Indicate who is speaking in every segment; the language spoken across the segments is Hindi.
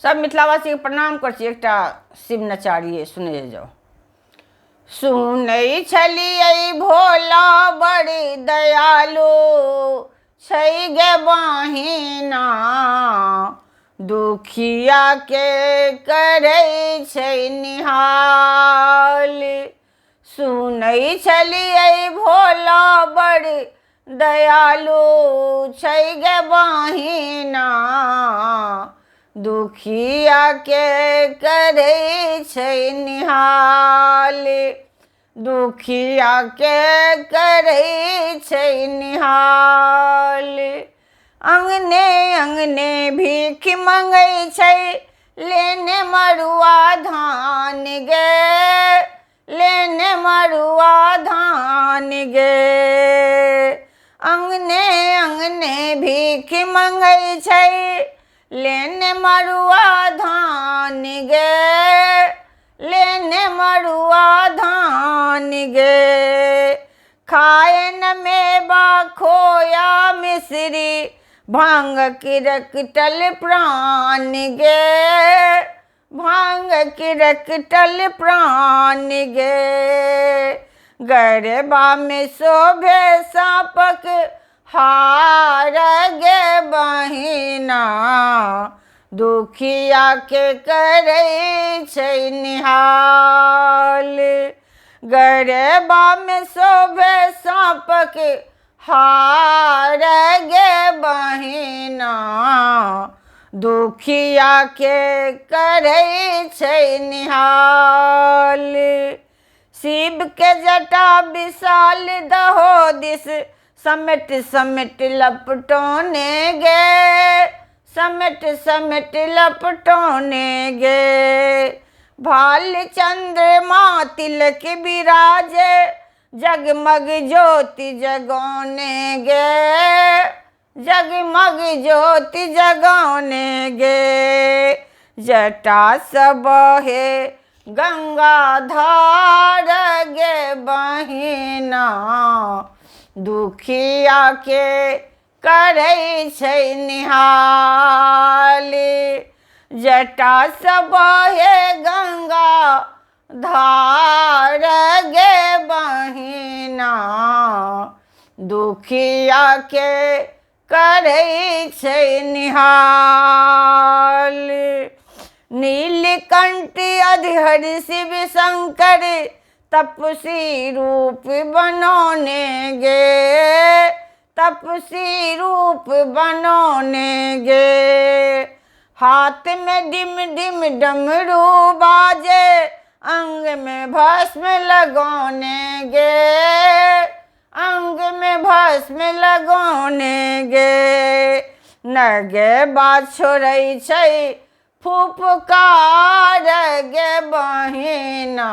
Speaker 1: सब मिथिलावासी के प्रणाम कर छी। एकटा शिव नचारिये सुने जाओ। सुनै छलियै भोला बड़ी दयालु छै गे बहिना, दुखिया के करै छै निहाल। सुनै छलियै भोला बड़ी दयालु छै गे बहिना, दुखिया के करै छै निहाल। दुखिया के करै छै निहाल। अंगने अंगने भीख मंगै छै लेने मरुआ धान गे, लेने मरुआ धान गे। अंगने अंगने भीख मंगै छै लेने मरुआ धान गे, लेने मरुआ धान गे। खाए न मेवा खोया मिश्री भांग की रखटल प्राण गे, भांग की रखटल प्राण गे। गरबा में शोभे सापक हार गे बहिना, दुखिया के करै छै निहाल। गरबा में शोभे सापक हार गे बहिना, दुखिया के करै छै निहाल। शिव के जटा विशाल दहो दिस समेट समेट लपटोने गे, समेट समेट लपटोने गे। भाल चंद्रमा तिलक विराजे जगमग ज्योति जगोने गे, जगमग ज्योति जगोने गे। जटा सब है गंगाधार गे बहिना, दुखिया के करै छै निहाल। जटा सब है गंगा धार गे बहिना, दुखिया के करै छै निहाल। नीलकंठ अधहर शिव शंकर तपसी रूप बनोने गे, तपसी रूप बनोने गे। हाथ में डिम डिम डमरू बाजे अंग में भस्म लगोने गे, अंग में भस्म लगोने गे। नगे बात छोड़ै छै फुफकार गे बहिना,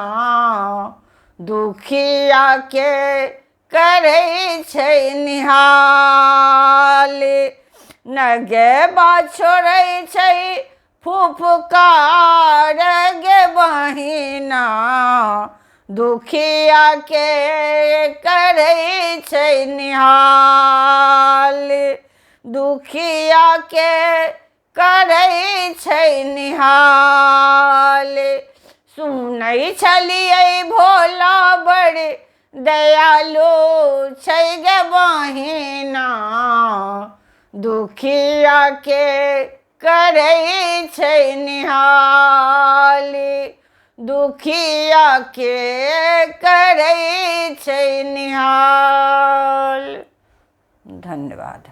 Speaker 1: दुखिया के करै छै निहाल। नगे बात छोड़ै छै फुफकार गे बहिना, दुखिया के करै छै निहाल। दुखिया के करै छै निहाल। सुनै छलियै भोला बड़ दयालु छै गे बहिना, दुखिया के करै छै निहाल। दुखिया के करै छै निहाल। धन्यवाद।